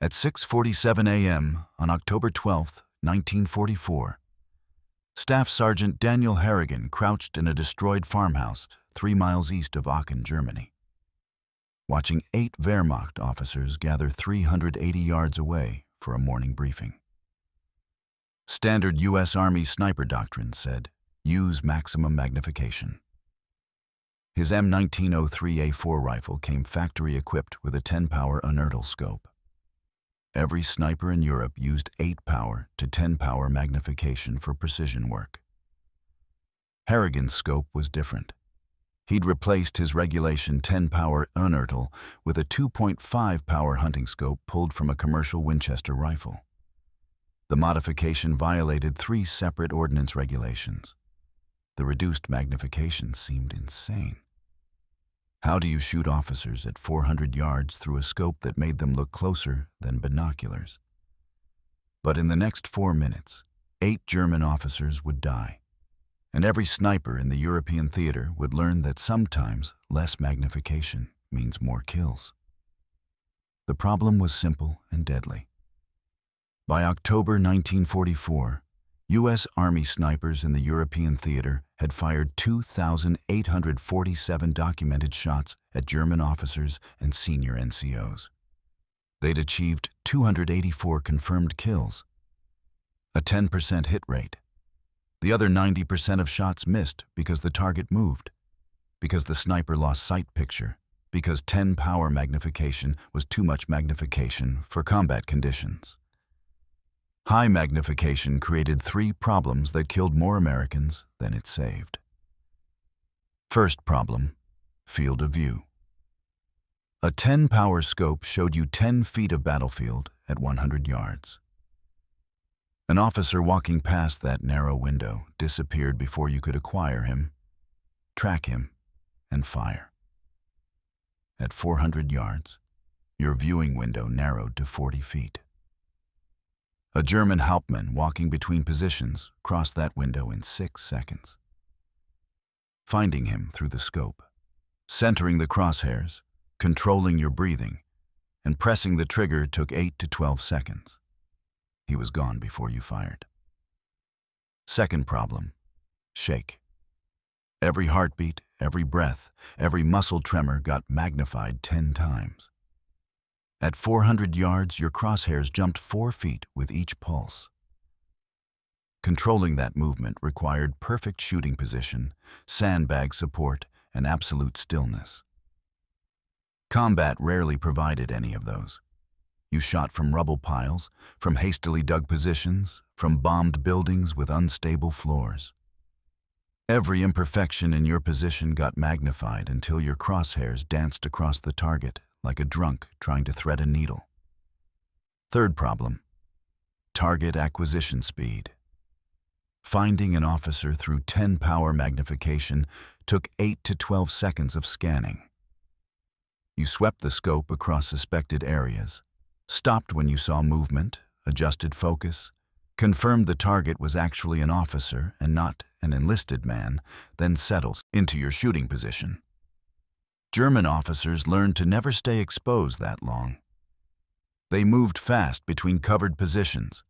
At 6:47 a.m. on October 12, 1944, Staff Sergeant Daniel Harrigan crouched in a destroyed farmhouse 3 miles east of Aachen, Germany, watching 8 Wehrmacht officers gather 380 yards away for a morning briefing. Standard U.S. Army sniper doctrine said, use maximum magnification. His M1903A4 rifle came factory-equipped with a 10-power Unertl scope. Every sniper in Europe used 8-power to 10-power magnification for precision work. Harrigan's scope was different. He'd replaced his regulation 10-power Unertl with a 2.5-power hunting scope pulled from a commercial Winchester rifle. The modification violated 3 separate ordnance regulations. The reduced magnification seemed insane. How do you shoot officers at 400 yards through a scope that made them look closer than binoculars? But in the next 4 minutes, 8 German officers would die, and every sniper in the European theater would learn that sometimes less magnification means more kills. The problem was simple and deadly. By October 1944, U.S. Army snipers in the European theater had fired 2,847 documented shots at German officers and senior NCOs. They'd achieved 284 confirmed kills, a 10% hit rate. The other 90% of shots missed because the target moved, because the sniper lost sight picture, because 10-power magnification was too much magnification for combat conditions. High magnification created 3 problems that killed more Americans than it saved. First problem, field of view. A 10-power scope showed you 10 feet of battlefield at 100 yards. An officer walking past that narrow window disappeared before you could acquire him, track him, and fire. At 400 yards, your viewing window narrowed to 40 feet. A German Hauptmann walking between positions crossed that window in 6 seconds. Finding him through the scope, centering the crosshairs, controlling your breathing, and pressing the trigger took 8 to 12 seconds. He was gone before you fired. Second problem, shake. Every heartbeat, every breath, every muscle tremor got magnified 10 times. At 400 yards, your crosshairs jumped 4 feet with each pulse. Controlling that movement required perfect shooting position, sandbag support, and absolute stillness. Combat rarely provided any of those. You shot from rubble piles, from hastily dug positions, from bombed buildings with unstable floors. Every imperfection in your position got magnified until your crosshairs danced across the target like a drunk trying to thread a needle. Third problem, target acquisition speed. Finding an officer through 10-power magnification took 8 to 12 seconds of scanning. You swept the scope across suspected areas, stopped when you saw movement, adjusted focus, confirmed the target was actually an officer and not an enlisted man, then settles into your shooting position. German officers learned to never stay exposed that long. They moved fast between covered positions.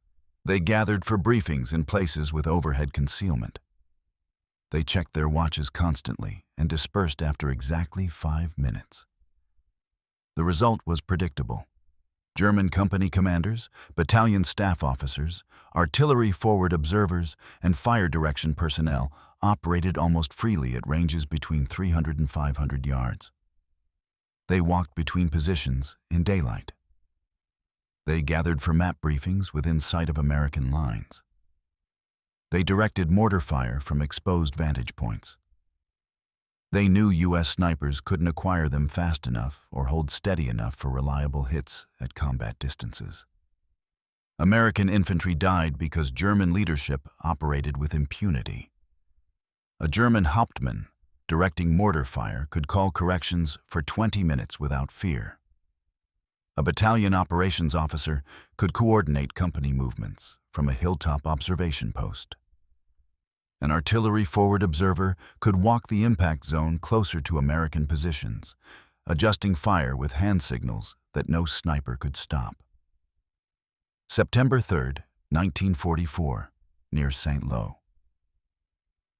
They gathered for briefings in places with overhead concealment. They checked their watches constantly and dispersed after exactly 5 minutes. The result was predictable. German company commanders, battalion staff officers, artillery forward observers, and fire direction personnel operated almost freely at ranges between 300 and 500 yards. They walked between positions in daylight. They gathered for map briefings within sight of American lines. They directed mortar fire from exposed vantage points. They knew U.S. snipers couldn't acquire them fast enough or hold steady enough for reliable hits at combat distances. American infantry died because German leadership operated with impunity. A German Hauptmann directing mortar fire could call corrections for 20 minutes without fear. A battalion operations officer could coordinate company movements from a hilltop observation post. An artillery forward observer could walk the impact zone closer to American positions, adjusting fire with hand signals that no sniper could stop. September 3rd, 1944, near St. Lo.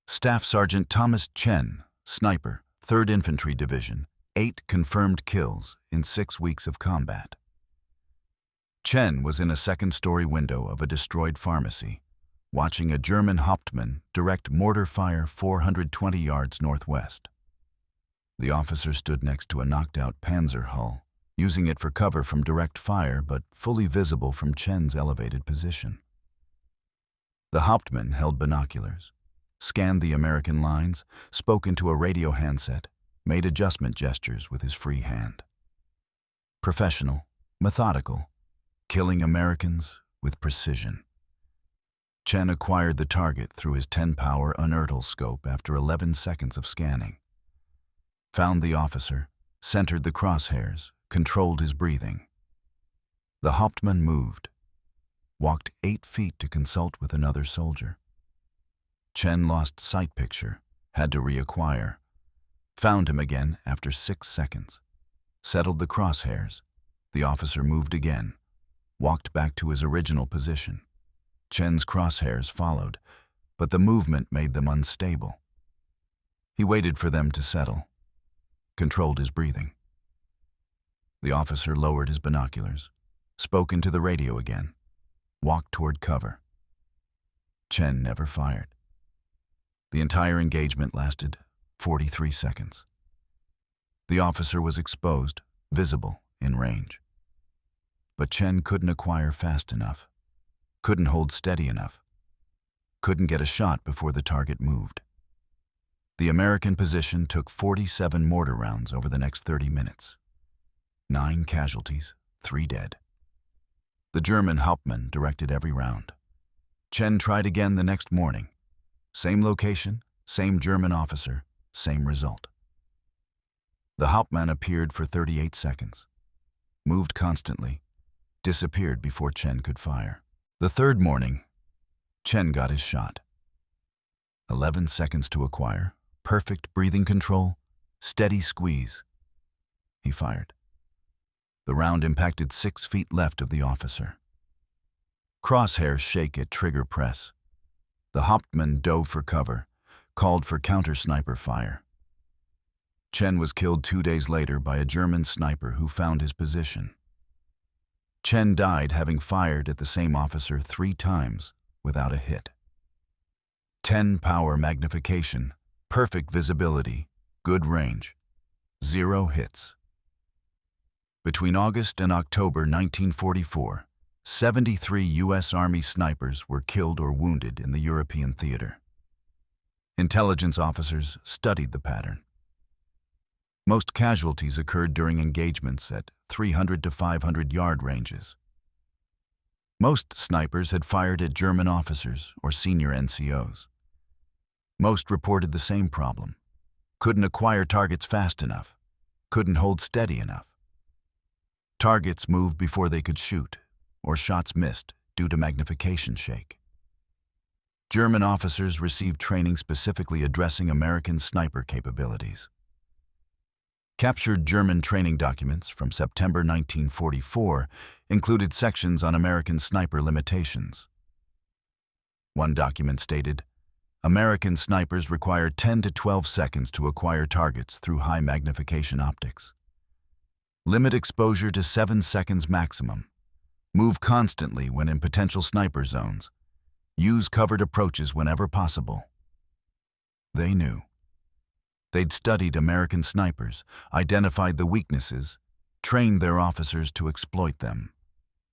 Staff Sergeant Thomas Chen, sniper, 3rd Infantry Division, 8 confirmed kills in 6 weeks of combat. Chen was in a second-story window of a destroyed pharmacy, watching a German Hauptmann direct mortar fire 420 yards northwest. The officer stood next to a knocked-out Panzer hull, using it for cover from direct fire but fully visible from Chen's elevated position. The Hauptmann held binoculars, scanned the American lines, spoke into a radio handset, made adjustment gestures with his free hand. Professional, methodical, killing Americans with precision. Chen acquired the target through his 10-power Unertl scope after 11 seconds of scanning. Found the officer, centered the crosshairs, controlled his breathing. The Hauptmann moved, walked 8 feet to consult with another soldier. Chen lost sight picture, had to reacquire. Found him again after 6 seconds. Settled the crosshairs. The officer moved again, walked back to his original position. Chen's crosshairs followed, but the movement made them unstable. He waited for them to settle, controlled his breathing. The officer lowered his binoculars, spoke into the radio again, walked toward cover. Chen never fired. The entire engagement lasted 43 seconds. The officer was exposed, visible, in range. But Chen couldn't acquire fast enough, couldn't hold steady enough, couldn't get a shot before the target moved. The American position took 47 mortar rounds over the next 30 minutes. 9 casualties, 3 dead. The German Hauptmann directed every round. Chen tried again the next morning. Same location, same German officer, same result. The Hauptmann appeared for 38 seconds, moved constantly, disappeared before Chen could fire. The third morning, Chen got his shot. 11 seconds to acquire, perfect breathing control, steady squeeze. He fired. The round impacted 6 feet left of the officer. Crosshairs shake at trigger press. The Hauptmann dove for cover, called for counter-sniper fire. Chen was killed 2 days later by a German sniper who found his position. Chen died having fired at the same officer 3 times without a hit. 10-power magnification, perfect visibility, good range, 0 hits. Between August and October 1944, 73 U.S. Army snipers were killed or wounded in the European theater. Intelligence officers studied the pattern. Most casualties occurred during engagements at 300 to 500 yard ranges. Most snipers had fired at German officers or senior NCOs. Most reported the same problem. Couldn't acquire targets fast enough. Couldn't hold steady enough. Targets moved before they could shoot, or shots missed due to magnification shake. German officers received training specifically addressing American sniper capabilities. Captured German training documents from September 1944 included sections on American sniper limitations. One document stated, American snipers require 10 to 12 seconds to acquire targets through high magnification optics. Limit exposure to 7 seconds maximum. Move constantly when in potential sniper zones. Use covered approaches whenever possible. They knew. They'd studied American snipers, identified the weaknesses, trained their officers to exploit them.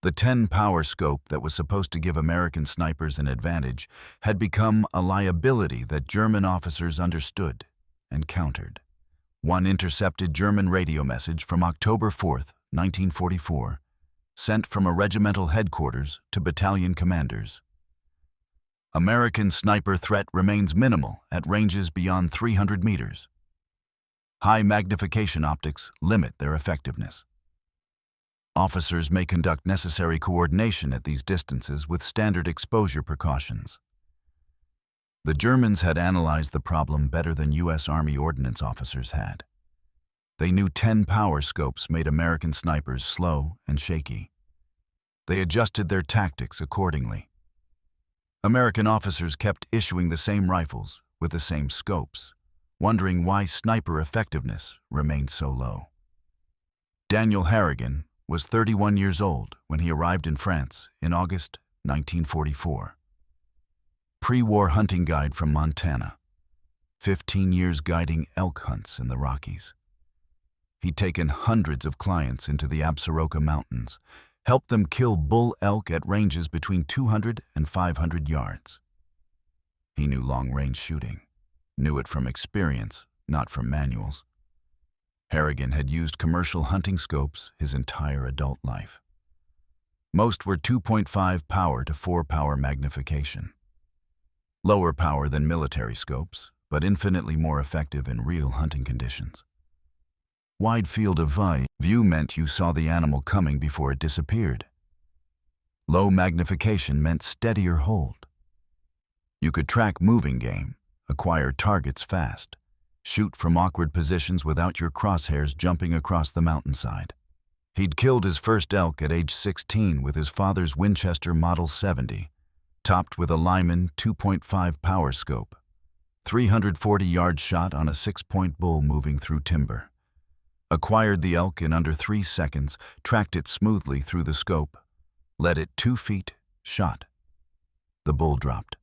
The 10-power scope that was supposed to give American snipers an advantage had become a liability that German officers understood and countered. One intercepted German radio message from October 4th, 1944, sent from a regimental headquarters to battalion commanders. American sniper threat remains minimal at ranges beyond 300 meters. High magnification optics limit their effectiveness. Officers may conduct necessary coordination at these distances with standard exposure precautions. The Germans had analyzed the problem better than U.S. Army ordnance officers had. They knew 10-power scopes made American snipers slow and shaky. They adjusted their tactics accordingly. American officers kept issuing the same rifles with the same scopes, wondering why sniper effectiveness remained so low. Daniel Harrigan was 31 years old when he arrived in France in August 1944. Pre-war hunting guide from Montana. 15 years guiding elk hunts in the Rockies. He'd taken hundreds of clients into the Absaroka Mountains, helped them kill bull elk at ranges between 200 and 500 yards. He knew long-range shooting, knew it from experience, not from manuals. Harrigan had used commercial hunting scopes his entire adult life. Most were 2.5 power to 4 power magnification. Lower power than military scopes, but infinitely more effective in real hunting conditions. Wide field of view meant you saw the animal coming before it disappeared. Low magnification meant steadier hold. You could track moving game, acquire targets fast, shoot from awkward positions without your crosshairs jumping across the mountainside. He'd killed his first elk at age 16 with his father's Winchester Model 70, topped with a Lyman 2.5 power scope, 340-yard shot on a 6-point bull moving through timber. Acquired the elk in under 3 seconds, tracked it smoothly through the scope, led it 2 feet, shot. The bull dropped.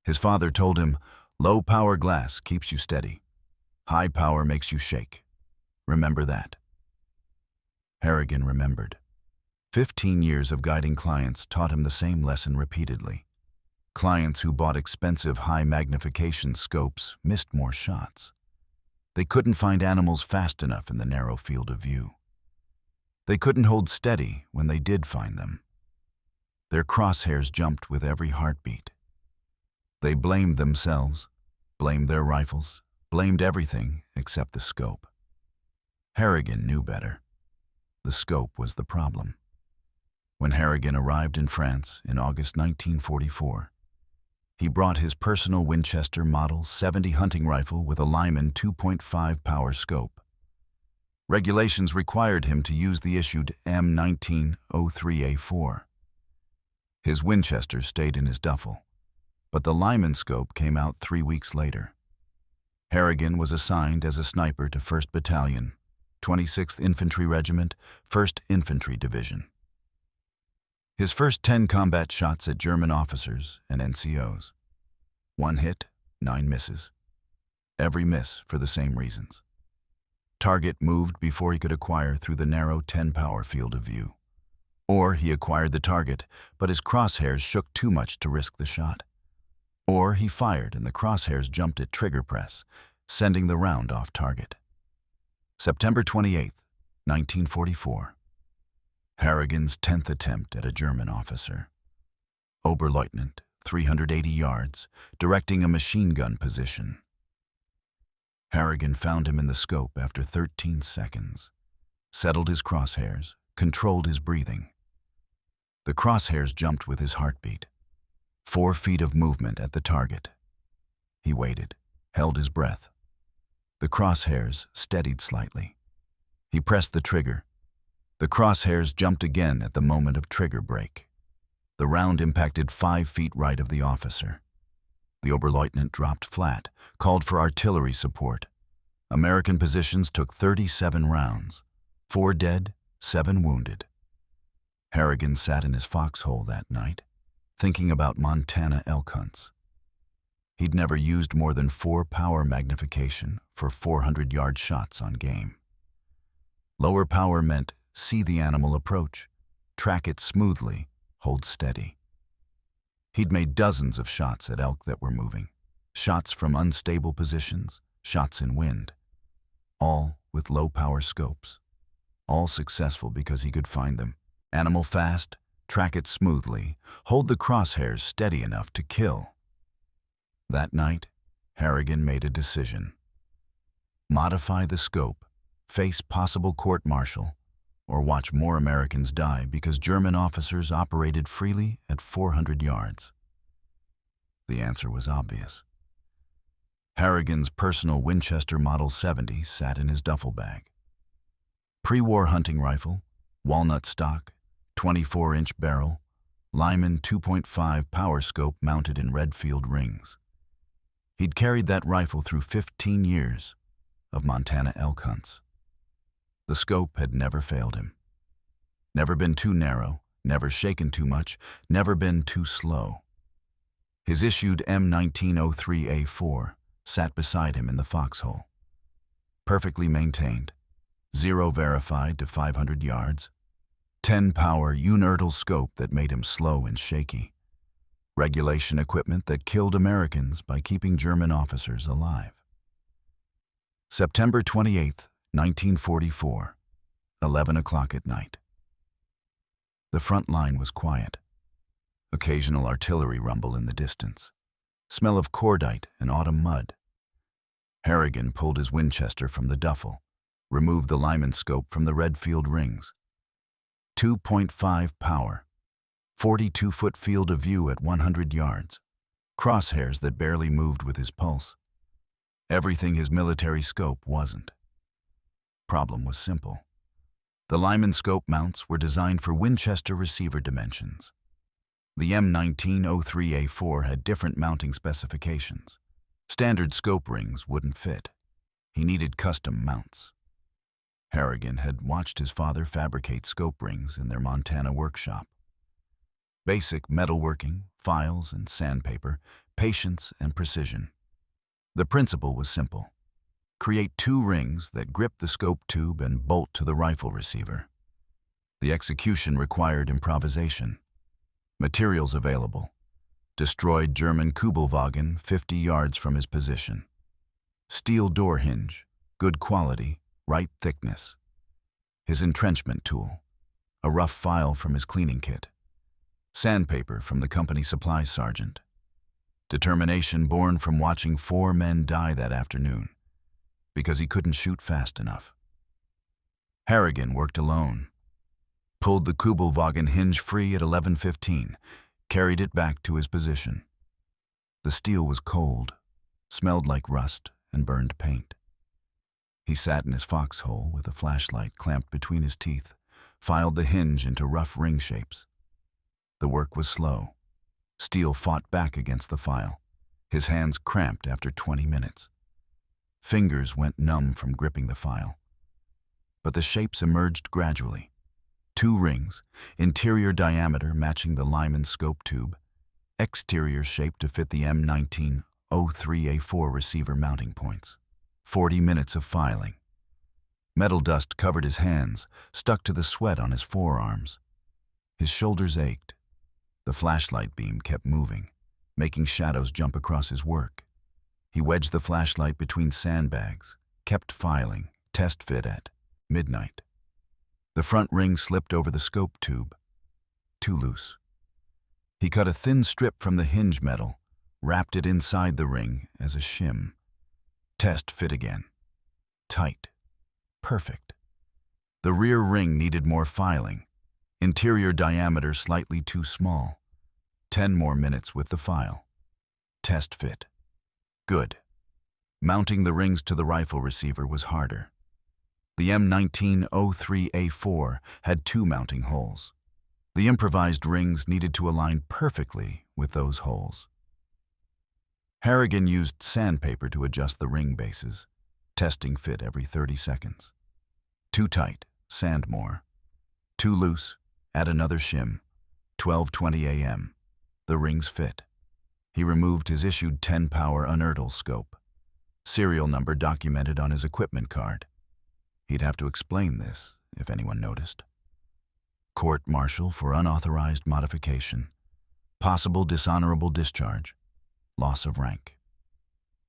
His father told him, "Low power glass keeps you steady. High power makes you shake. Remember that." Harrigan remembered. 15 years of guiding clients taught him the same lesson repeatedly. Clients who bought expensive high magnification scopes missed more shots. They couldn't find animals fast enough in the narrow field of view. They couldn't hold steady when they did find them. Their crosshairs jumped with every heartbeat. They blamed themselves, blamed their rifles, blamed everything except the scope. Harrigan knew better. The scope was the problem. When Harrigan arrived in France in August 1944, he brought his personal Winchester Model 70 hunting rifle with a Lyman 2.5 power scope. Regulations required him to use the issued M1903A4. His Winchester stayed in his duffel, but the Lyman scope came out 3 weeks later. Harrigan was assigned as a sniper to 1st Battalion, 26th Infantry Regiment, 1st Infantry Division. His first 10 combat shots at German officers and NCOs. 1 hit, 9 misses. Every miss for the same reasons. Target moved before he could acquire through the narrow 10-power field of view. Or he acquired the target, but his crosshairs shook too much to risk the shot. Or he fired and the crosshairs jumped at trigger press, sending the round off target. September 28, 1944. Harrigan's 10th attempt at a German officer. Oberleutnant, 380 yards, directing a machine gun position. Harrigan found him in the scope after 13 seconds, settled his crosshairs, controlled his breathing. The crosshairs jumped with his heartbeat. 4 feet of movement at the target. He waited, held his breath. The crosshairs steadied slightly. He pressed the trigger. The crosshairs jumped again at the moment of trigger break. The round impacted 5 feet right of the officer. The Oberleutnant dropped flat, called for artillery support. American positions took 37 rounds, 4 dead, 7 wounded. Harrigan sat in his foxhole that night, thinking about Montana elk hunts. He'd never used more than 4 power magnification for 400-yard shots on game. Lower power meant see the animal approach, track it smoothly, hold steady. He'd made dozens of shots at elk that were moving, shots from unstable positions, shots in wind, all with low-power scopes, all successful because he could find them. Animal fast, track it smoothly, hold the crosshairs steady enough to kill. That night, Harrigan made a decision. Modify the scope, face possible court-martial, or watch more Americans die because German officers operated freely at 400 yards. The answer was obvious. Harrigan's personal Winchester Model 70 sat in his duffel bag. Pre-war hunting rifle, walnut stock, 24-inch barrel, Lyman 2.5 power scope mounted in Redfield rings. He'd carried that rifle through 15 years of Montana elk hunts. The scope had never failed him. Never been too narrow, never shaken too much, never been too slow. His issued M1903A4 sat beside him in the foxhole. Perfectly maintained, 0 verified to 500 yards, 10 power Unertl scope that made him slow and shaky, regulation equipment that killed Americans by keeping German officers alive. September 28, 1944, 11 o'clock at night. The front line was quiet. Occasional artillery rumble in the distance. Smell of cordite and autumn mud. Harrigan pulled his Winchester from the duffel, removed the Lyman scope from the Redfield rings. 2.5 power, 42-foot field of view at 100 yards, crosshairs that barely moved with his pulse. Everything his military scope wasn't. Problem was simple. The Lyman scope mounts were designed for Winchester receiver dimensions. The M1903A4 had different mounting specifications. Standard scope rings wouldn't fit. He needed custom mounts. Harrigan had watched his father fabricate scope rings in their Montana workshop. Basic metalworking, files and sandpaper, patience and precision. The principle was simple. Create 2 rings that grip the scope tube and bolt to the rifle receiver. The execution required improvisation. Materials available. Destroyed German Kubelwagen 50 yards from his position. Steel door hinge, good quality, right thickness. His entrenchment tool, a rough file from his cleaning kit. Sandpaper from the company supply sergeant. Determination born from watching 4 men die that afternoon because he couldn't shoot fast enough. Harrigan worked alone. Pulled the Kubelwagen hinge free at 11:15, carried it back to his position. The steel was cold, smelled like rust and burned paint. He sat in his foxhole with a flashlight clamped between his teeth, filed the hinge into rough ring shapes. The work was slow. Steel fought back against the file. His hands cramped after 20 minutes. Fingers went numb from gripping the file. But the shapes emerged gradually. 2 rings, interior diameter matching the Lyman scope tube, exterior shape to fit the M1903A4 receiver mounting points. 40 minutes of filing. Metal dust covered his hands, stuck to the sweat on his forearms. His shoulders ached. The flashlight beam kept moving, making shadows jump across his work. He wedged the flashlight between sandbags, kept filing, test fit at midnight. The front ring slipped over the scope tube. Too loose. He cut a thin strip from the hinge metal, wrapped it inside the ring as a shim. Test fit again. Tight. Perfect. The rear ring needed more filing. Interior diameter slightly too small. 10 more minutes with the file. Test fit. Good. Mounting the rings to the rifle receiver was harder. The M1903A4 had 2 mounting holes. The improvised rings needed to align perfectly with those holes. Harrigan used sandpaper to adjust the ring bases, testing fit every 30 seconds. Too tight, sand more. Too loose, add another shim. 12:20 a.m. The rings fit. He removed his issued 10-power Unertl scope. Serial number documented on his equipment card. He'd have to explain this, if anyone noticed. Court-martial for unauthorized modification. Possible dishonorable discharge. Loss of rank.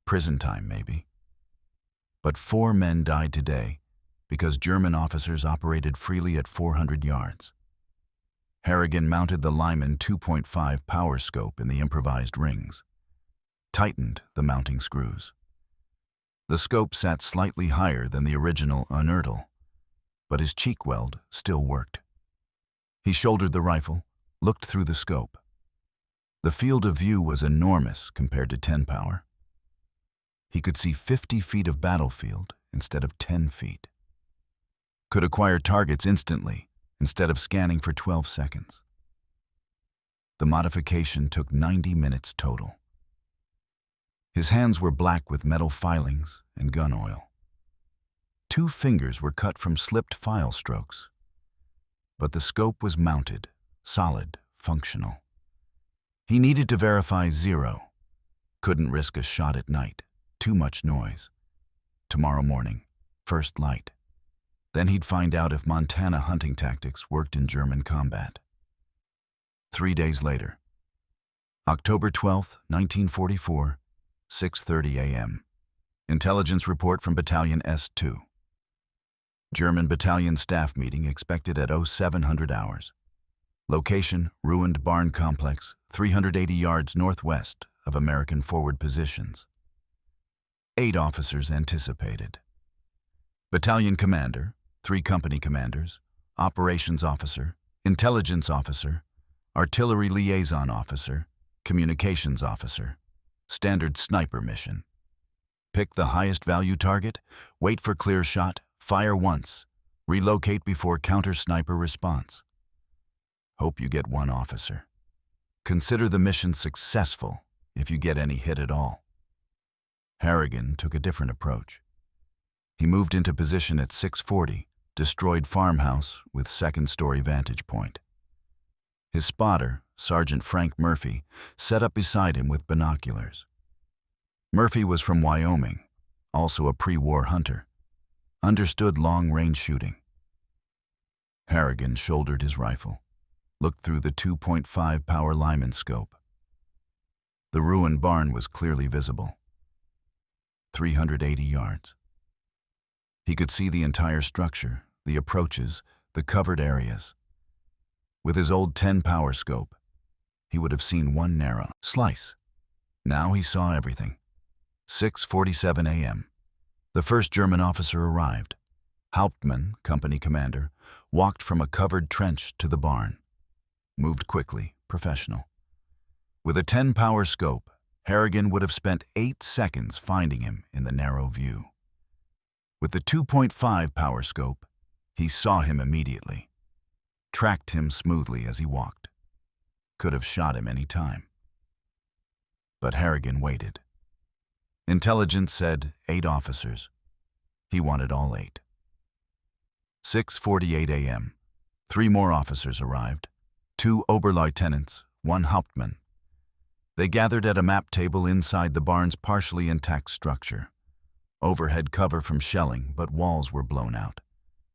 Prison time, maybe. But 4 men died today because German officers operated freely at 400 yards. Harrigan mounted the Lyman 2.5 power scope in the improvised rings. Tightened the mounting screws. The scope sat slightly higher than the original Unertl, but his cheek weld still worked. He shouldered the rifle, looked through the scope. The field of view was enormous compared to 10 power. He could see 50 feet of battlefield instead of 10 feet. Could acquire targets instantly, instead of scanning for 12 seconds. The modification took 90 minutes total. His hands were black with metal filings and gun oil. 2 fingers were cut from slipped file strokes. But the scope was mounted, solid, functional. He needed to verify 0. Couldn't risk a shot at night. Too much noise. Tomorrow morning, first light. Then he'd find out if Montana hunting tactics worked in German combat. 3 days later, October 12, 1944, 6:30 a.m. Intelligence report from Battalion S2. German battalion staff meeting expected at 0700 hours. Location, ruined barn complex, 380 yards northwest of American forward positions. 8 officers anticipated. Battalion commander, 3 company commanders, operations officer, intelligence officer, artillery liaison officer, communications officer. Standard sniper mission. Pick the highest value target, wait for clear shot, fire once, relocate before counter-sniper response. Hope you get 1 officer. Consider the mission successful if you get any hit at all. Harrigan took a different approach. He moved into position at 6:40, destroyed farmhouse with second-story vantage point. His spotter, Sergeant Frank Murphy, set up beside him with binoculars. Murphy was from Wyoming, also a pre-war hunter. Understood long-range shooting. Harrigan shouldered his rifle, looked through the 2.5 power Lyman scope. The ruined barn was clearly visible. 380 yards. He could see the entire structure, the approaches, the covered areas. With his old 10 power scope, he would have seen one narrow slice. Now he saw everything. 6:47 a.m. The first German officer arrived. Hauptmann, company commander, walked from a covered trench to the barn. Moved quickly, professional. With a 10 power scope, Harrigan would have spent 8 seconds finding him in the narrow view. With the 2.5 power scope, he saw him immediately. Tracked him smoothly as he walked. Could have shot him any time. But Harrigan waited. Intelligence said 8 officers. He wanted all 8. 6:48 a.m. 3 more officers arrived. 2 Oberleutnants, 1 Hauptmann. They gathered at a map table inside the barn's partially intact structure. Overhead cover from shelling, but walls were blown out.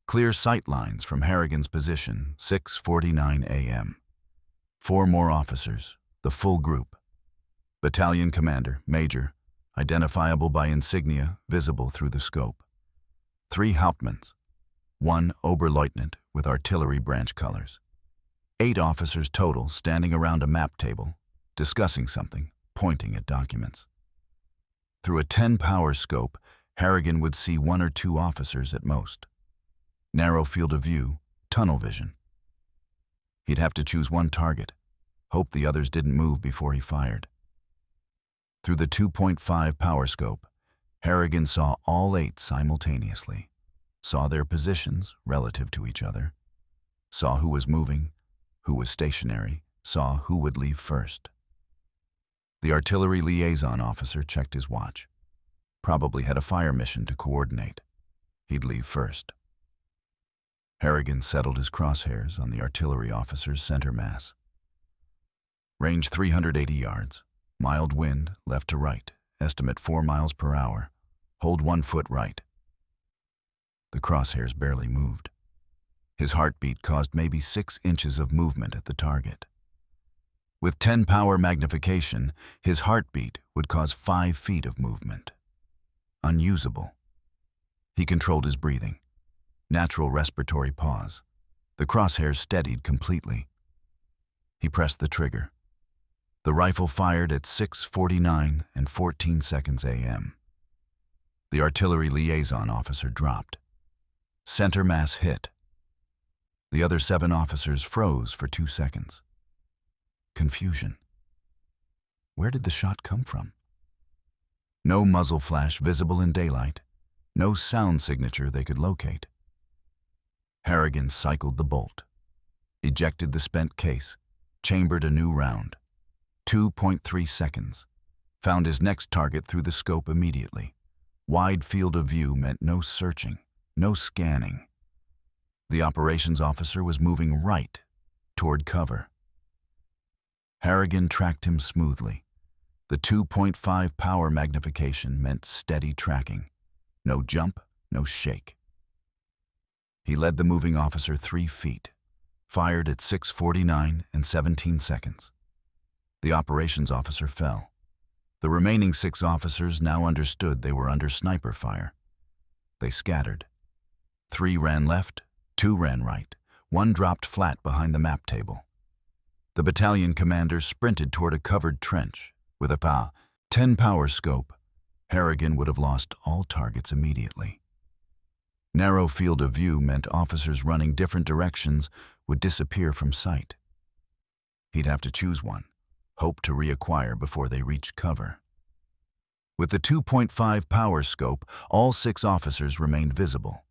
Clear sight lines from Harrigan's position, 6:49 a.m. 4 more officers, the full group. Battalion commander, major, identifiable by insignia, visible through the scope. 3 Hauptmanns, 1 Oberleutnant with artillery branch colors. 8 officers total standing around a map table, discussing something, pointing at documents. Through a 10 power scope, Harrigan would see 1 or 2 officers at most. Narrow field of view, tunnel vision. He'd have to choose 1 target, hope the others didn't move before he fired. Through the 2.5 power scope, Harrigan saw all 8 simultaneously, saw their positions relative to each other, saw who was moving, who was stationary, saw who would leave first. The artillery liaison officer checked his watch. Probably had a fire mission to coordinate. He'd leave first. Harrigan settled his crosshairs on the artillery officer's center mass. Range 380 yards. Mild wind, left to right. Estimate 4 miles per hour. Hold 1 foot right. The crosshairs barely moved. His heartbeat caused maybe 6 inches of movement at the target. With 10 power magnification, his heartbeat would cause 5 feet of movement. Unusable. He controlled his breathing. Natural respiratory pause. The crosshairs steadied completely. He pressed the trigger. The rifle fired at 6:49 and 14 seconds a.m. The artillery liaison officer dropped. Center mass hit. The other 7 officers froze for 2 seconds. Confusion. Where did the shot come from? No muzzle flash visible in daylight. No sound signature they could locate. Harrigan cycled the bolt. Ejected the spent case. Chambered a new round. 2.3 seconds. Found his next target through the scope immediately. Wide field of view meant no searching, no scanning. The operations officer was moving right toward cover. Harrigan tracked him smoothly. The 2.5 power magnification meant steady tracking. No jump, no shake. He led the moving officer 3 feet, fired at 6:49 and 17 seconds. The operations officer fell. The remaining 6 officers now understood they were under sniper fire. They scattered. 3 ran left, 2 ran right, 1 dropped flat behind the map table. The battalion commander sprinted toward a covered trench. With a 10 power scope, Harrigan would have lost all targets immediately. Narrow field of view meant officers running different directions would disappear from sight. He'd have to choose one, hope to reacquire before they reached cover. With the 2.5 power scope, all 6 officers remained visible.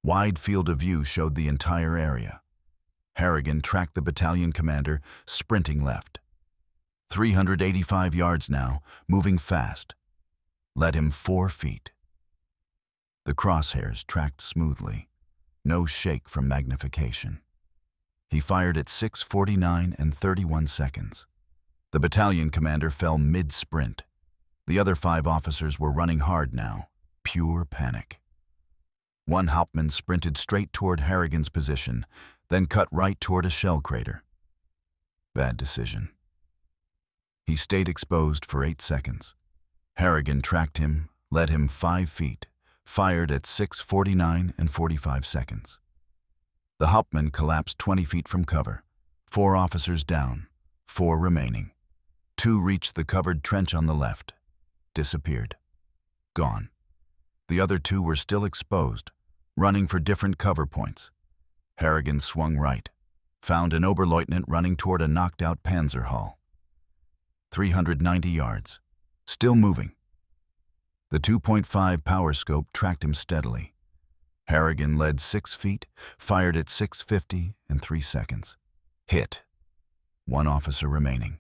Wide field of view showed the entire area. Harrigan tracked the battalion commander, sprinting left. 385 yards now, moving fast. Led him 4 feet. The crosshairs tracked smoothly. No shake from magnification. He fired at 6:49 and 31 seconds. The battalion commander fell mid-sprint. The other 5 officers were running hard now. Pure panic. One Hauptmann sprinted straight toward Harrigan's position, then cut right toward a shell crater. Bad decision. He stayed exposed for 8 seconds. Harrigan tracked him, led him 5 feet, fired at 6:49 and 45 seconds. The Hauptmann collapsed 20 feet from cover. 4 officers down, 4 remaining. 2 reached the covered trench on the left. Disappeared. Gone. The other 2 were still exposed, running for different cover points. Harrigan swung right, found an Oberleutnant running toward a knocked-out Panzer hull. 390 yards. Still moving. The 2.5 power scope tracked him steadily. Harrigan led 6 feet, fired at 6:50 and 3 seconds. Hit. 1 officer remaining.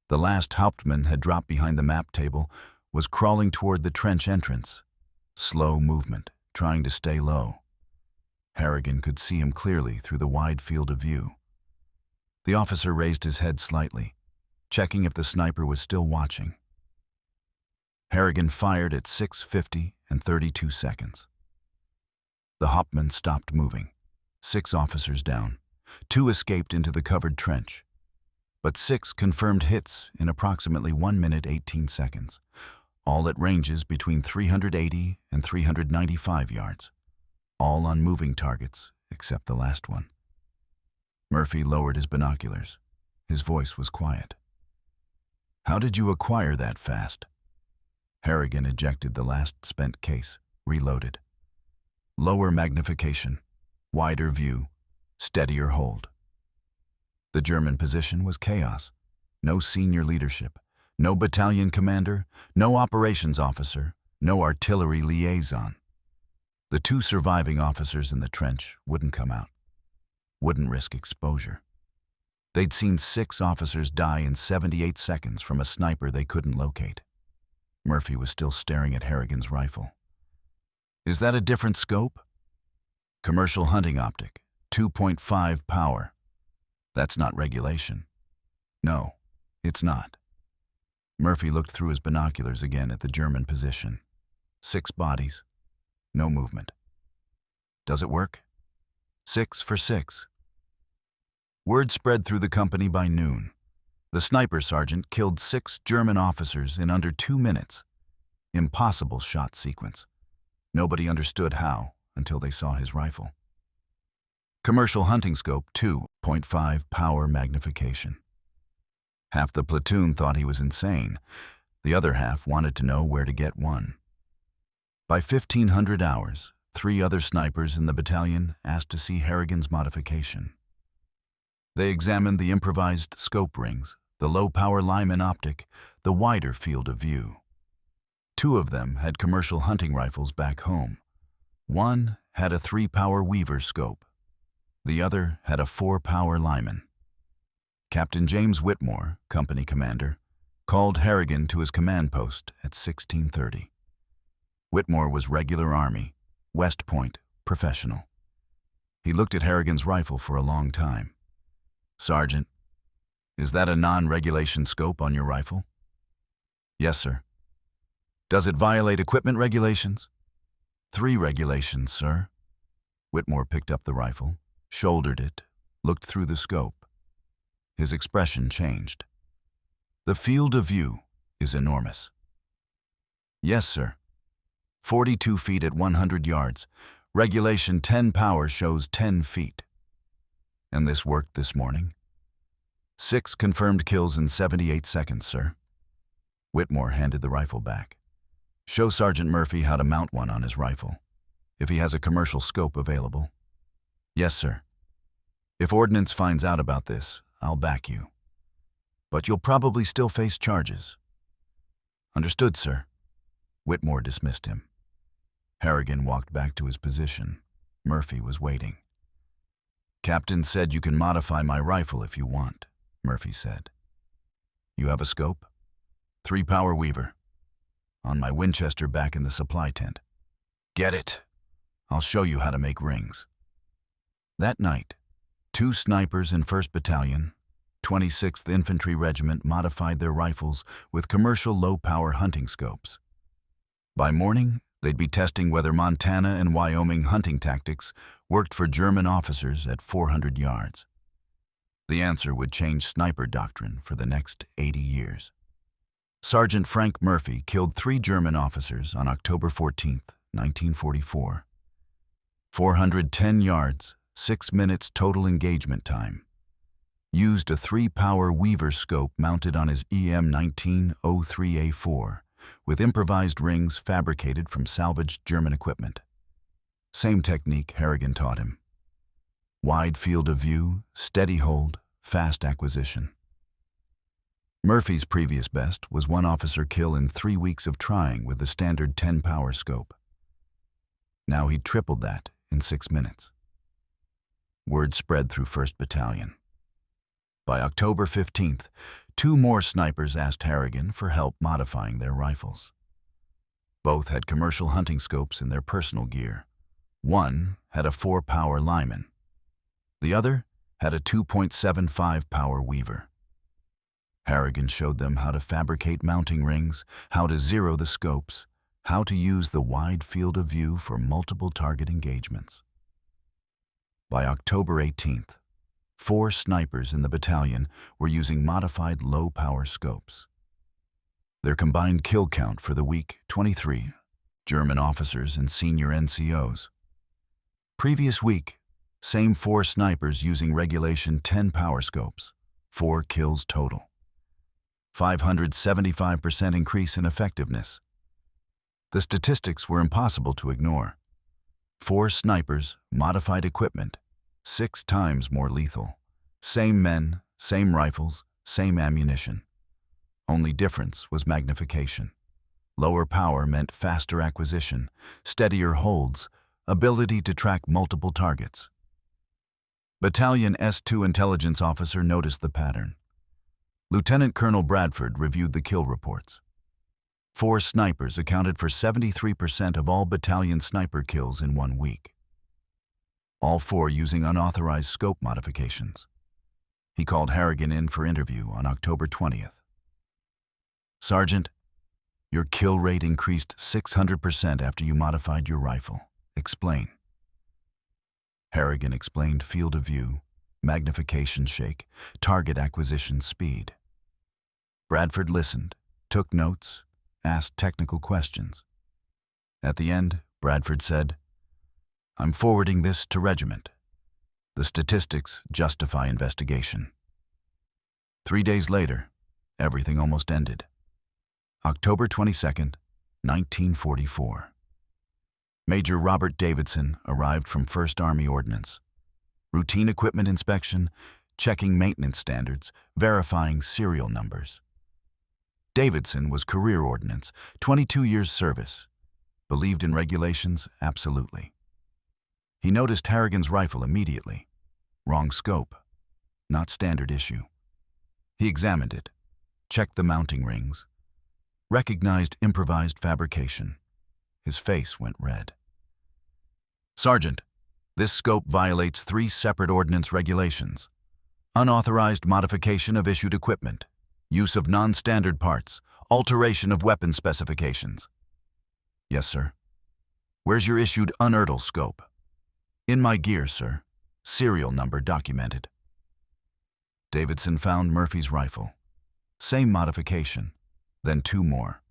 The last Hauptmann had dropped behind the map table, was crawling toward the trench entrance. Slow movement, trying to stay low. Harrigan could see him clearly through the wide field of view. The officer raised his head slightly, checking if the sniper was still watching. Harrigan fired at 6:50 and 32 seconds. The Hauptmann stopped moving. 6 officers down. 2 escaped into the covered trench. But 6 confirmed hits in approximately 1 minute 18 seconds, all at ranges between 380 and 395 yards, all on moving targets except the last one. Murphy lowered his binoculars. His voice was quiet. "How did you acquire that fast?" Harrigan ejected the last spent case, reloaded. Lower magnification, wider view, steadier hold. The German position was chaos. No senior leadership, no battalion commander, no operations officer, no artillery liaison. The 2 surviving officers in the trench wouldn't come out, wouldn't risk exposure. They'd seen 6 officers die in 78 seconds from a sniper they couldn't locate. Murphy was still staring at Harrigan's rifle. "Is that a different scope?" "Commercial hunting optic, 2.5 power. That's not regulation." "No, it's not." Murphy looked through his binoculars again at the German position. 6 bodies, no movement. "Does it work?" 6 for 6. Word spread through the company by noon. The sniper sergeant killed 6 German officers in under 2 minutes. Impossible shot sequence. Nobody understood how until they saw his rifle. Commercial hunting scope, 2.5 power magnification. Half the platoon thought he was insane. The other half wanted to know where to get one. By 1500 hours, 3 other snipers in the battalion asked to see Harrigan's modification. They examined the improvised scope rings, the low-power Lyman optic, the wider field of view. 2 of them had commercial hunting rifles back home. 1 had a 3-power Weaver scope. The other had a 4-power Lyman. Captain James Whitmore, company commander, called Harrigan to his command post at 16:30. Whitmore was regular Army, West Point, professional. He looked at Harrigan's rifle for a long time. "Sergeant, is that a non-regulation scope on your rifle?" "Yes, sir." "Does it violate equipment regulations?" "3 regulations, sir." Whitmore picked up the rifle, shouldered it, looked through the scope. His expression changed. "The field of view is enormous." "Yes, sir. 42 feet at 100 yards. Regulation 10 power shows 10 feet. "And this worked this morning?" 6 confirmed kills in 78 seconds, sir." Whitmore handed the rifle back. "Show Sergeant Murphy how to mount one on his rifle, if he has a commercial scope available." "Yes, sir. If ordnance finds out about this, I'll back you. But you'll probably still face charges." "Understood, sir." Whitmore dismissed him. Harrigan walked back to his position. Murphy was waiting. "Captain said you can modify my rifle if you want," Murphy said. "You have a scope?" 3-power Weaver. On my Winchester back in the supply tent." "Get it. I'll show you how to make rings." That night, 2 snipers in 1st Battalion, 26th Infantry Regiment modified their rifles with commercial low-power hunting scopes. By morning, they'd be testing whether Montana and Wyoming hunting tactics worked for German officers at 400 yards. The answer would change sniper doctrine for the next 80 years. Sergeant Frank Murphy killed 3 German officers on October 14, 1944. 410 yards, 6 minutes total engagement time. Used a 3-power Weaver scope mounted on his EM-1903A4 with improvised rings fabricated from salvaged German equipment. Same technique Harrigan taught him. Wide field of view, steady hold, fast acquisition. Murphy's previous best was 1 officer kill in 3 weeks of trying with the standard 10-power scope. Now he'd tripled that in 6 minutes. Word spread through 1st Battalion. By October 15th, 2 more snipers asked Harrigan for help modifying their rifles. Both had commercial hunting scopes in their personal gear. One had a 4-power Lyman. The other had a 2.75-power Weaver. Harrigan showed them how to fabricate mounting rings, how to zero the scopes, how to use the wide field of view for multiple target engagements. By October 18th, 4 snipers in the battalion were using modified low-power scopes. Their combined kill count for the week, 23, German officers and senior NCOs. Previous week, same 4 snipers using regulation 10-power scopes, 4 kills total. 575% increase in effectiveness. The statistics were impossible to ignore. 4 snipers, modified equipment, 6 times more lethal. Same men, same rifles, same ammunition. Only difference was magnification. Lower power meant faster acquisition, steadier holds, ability to track multiple targets. Battalion S2 intelligence officer noticed the pattern. Lieutenant Colonel Bradford reviewed the kill reports. 4 snipers accounted for 73% of all battalion sniper kills in 1 week. All 4 using unauthorized scope modifications. He called Harrigan in for interview on October 20th. "Sergeant, your kill rate increased 600% after you modified your rifle. Explain." Harrigan explained field of view, magnification shake, target acquisition speed. Bradford listened, took notes, asked technical questions. At the end, Bradford said, "I'm forwarding this to regiment. The statistics justify investigation." 3 days later, everything almost ended. October 22nd, 1944. Major Robert Davidson arrived from 1st Army Ordnance. Routine equipment inspection, checking maintenance standards, verifying serial numbers. Davidson was career ordnance, 22 years service. Believed in regulations, absolutely. He noticed Harrigan's rifle immediately. Wrong scope. Not standard issue. He examined it, checked the mounting rings, recognized improvised fabrication. His face went red. Sergeant, this scope violates 3 separate ordnance regulations. Unauthorized modification of issued equipment, use of non-standard parts, alteration of weapon specifications. Yes, sir. Where's your issued Unertl scope? In my gear, sir. Serial number documented. Davidson found Murphy's rifle. Same modification, then 2 more.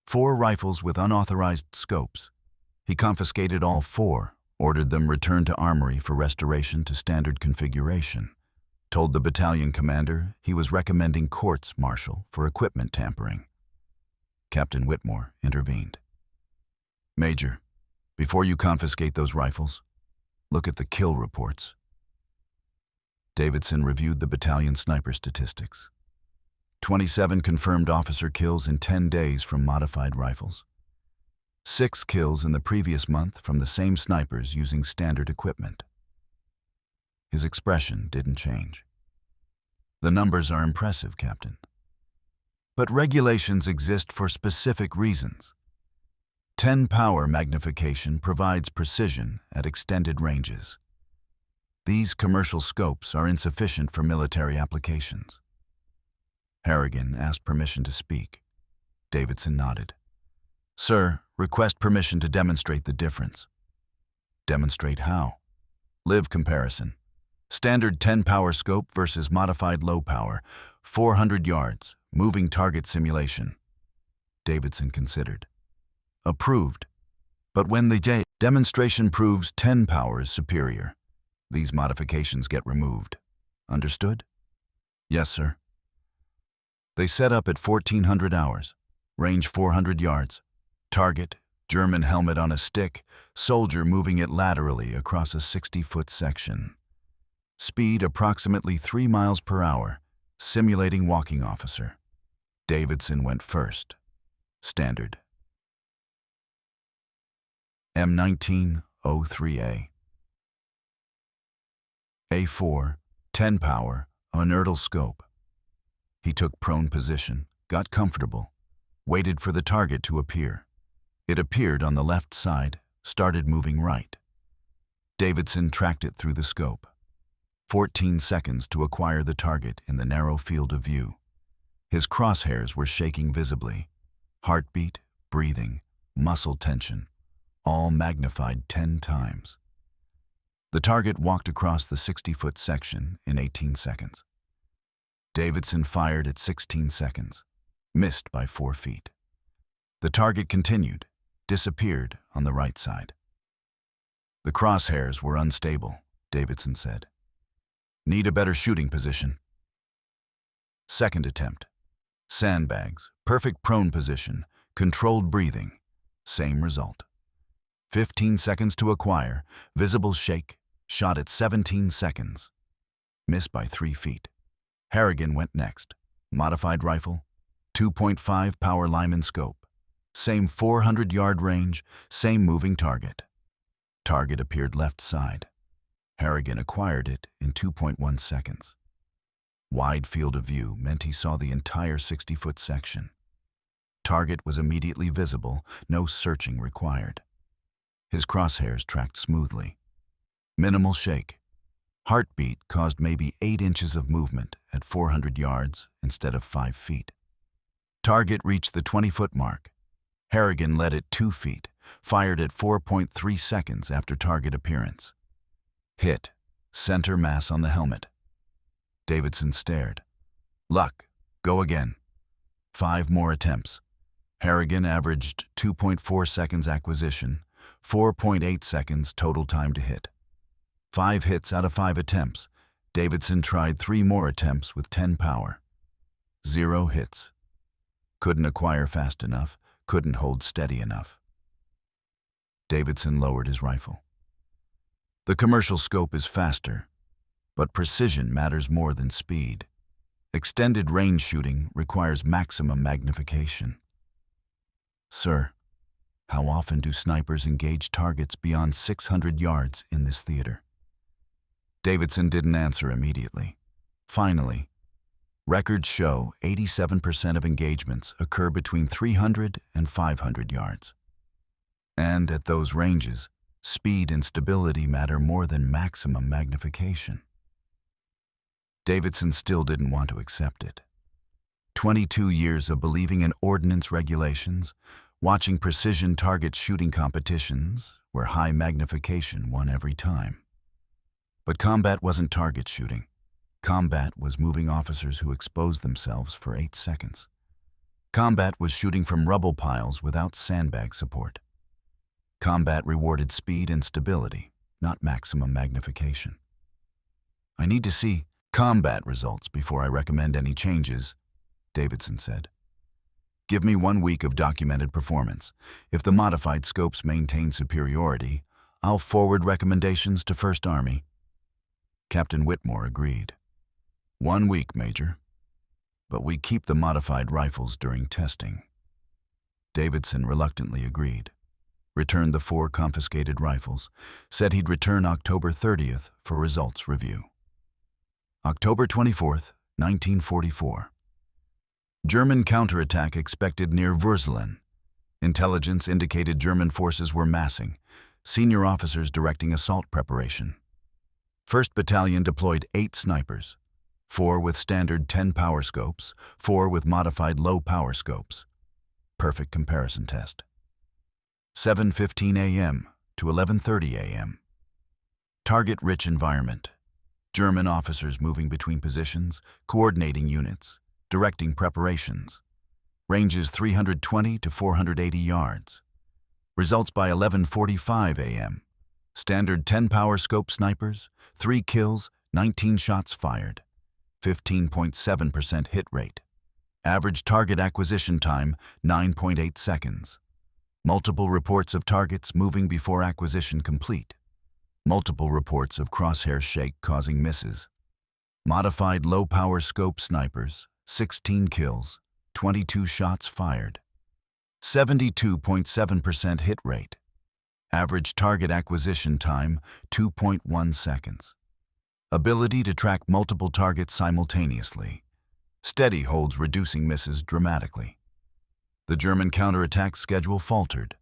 4 rifles with unauthorized scopes. He confiscated all 4, ordered them returned to armory for restoration to standard configuration. Told the battalion commander he was recommending courts-martial for equipment tampering. Captain Whitmore intervened. Major, before you confiscate those rifles, look at the kill reports. Davidson reviewed the battalion sniper statistics. 27 confirmed officer kills in 10 days from modified rifles. 6 kills in the previous month from the same snipers using standard equipment. His expression didn't change. The numbers are impressive, Captain. But regulations exist for specific reasons. 10 power magnification provides precision at extended ranges. These commercial scopes are insufficient for military applications. Harrigan asked permission to speak. Davidson nodded. Sir, request permission to demonstrate the difference. Demonstrate how? Live comparison. Standard 10 power scope versus modified low power, 400 yards, moving target simulation. Davidson considered. Approved. But when the demonstration proves 10 power is superior, these modifications get removed. Understood? Yes, sir. They set up at 1400 hours, range 400 yards. Target, German helmet on a stick, soldier moving it laterally across a 60-foot section. Speed approximately 3 miles per hour, simulating walking officer. Davidson went first. Standard. M1903A. A4, 10 power, Unertl scope. He took prone position, got comfortable, waited for the target to appear. It appeared on the left side, started moving right. Davidson tracked it through the scope. 14 seconds to acquire the target in the narrow field of view. His crosshairs were shaking visibly. Heartbeat, breathing, muscle tension, all magnified 10 times. The target walked across the 60-foot section in 18 seconds. Davidson fired at 16 seconds, missed by 4 feet. The target continued, disappeared on the right side. The crosshairs were unstable, Davidson said. Need a better shooting position. Second attempt. Sandbags, perfect prone position, controlled breathing. Same result. 15 seconds to acquire, visible shake, shot at 17 seconds. Missed by 3 feet. Harrigan went next. Modified rifle, 2.5 power Lyman scope. Same 400-yard range, same moving target. Target appeared left side. Harrigan acquired it in 2.1 seconds. Wide field of view meant he saw the entire 60-foot section. Target was immediately visible, no searching required. His crosshairs tracked smoothly. Minimal shake. Heartbeat caused maybe 8 inches of movement at 400 yards instead of 5 feet. Target reached the 20-foot mark. Harrigan led at 2 feet, fired at 4.3 seconds after target appearance. Hit, center mass on the helmet. Davidson stared. Luck, go again. 5 more attempts. Harrigan averaged 2.4 seconds acquisition, 4.8 seconds total time to hit. 5 hits out of 5 attempts. Davidson tried 3 more attempts with 10 power. 0 hits. Couldn't acquire fast enough, couldn't hold steady enough. Davidson lowered his rifle. The commercial scope is faster, but precision matters more than speed. Extended range shooting requires maximum magnification. Sir, how often do snipers engage targets beyond 600 yards in this theater? Davidson didn't answer immediately. Finally, records show 87% of engagements occur between 300 and 500 yards. And at those ranges, speed and stability matter more than maximum magnification. Davidson still didn't want to accept it. 22 years of believing in ordnance regulations, watching precision target shooting competitions where high magnification won every time. But combat wasn't target shooting. Combat was moving officers who exposed themselves for 8 seconds. Combat was shooting from rubble piles without sandbag support. Combat rewarded speed and stability, not maximum magnification. I need to see combat results before I recommend any changes, Davidson said. Give me 1 week of documented performance. If the modified scopes maintain superiority, I'll forward recommendations to First Army. Captain Whitmore agreed. 1 week, Major. But we keep the modified rifles during testing. Davidson reluctantly agreed, returned the 4 confiscated rifles, said he'd return October 30th for results review. October 24th, 1944. German counterattack expected near Würselen. Intelligence indicated German forces were massing, senior officers directing assault preparation. 1st Battalion deployed 8 snipers, 4 with standard 10 power scopes, 4 with modified low power scopes. Perfect comparison test. 7:15 a.m. to 11:30 a.m. Target-rich environment. German officers moving between positions, coordinating units, directing preparations. Ranges 320 to 480 yards. Results by 11:45 a.m. Standard 10 power scope snipers, 3 kills, 19 shots fired. 15.7% hit rate. Average target acquisition time, 9.8 seconds. Multiple reports of targets moving before acquisition complete. Multiple reports of crosshair shake causing misses. Modified low-power scope snipers, 16 kills, 22 shots fired. 72.7% hit rate. Average target acquisition time, 2.1 seconds. Ability to track multiple targets simultaneously. Steady holds reducing misses dramatically. The German counterattack schedule faltered.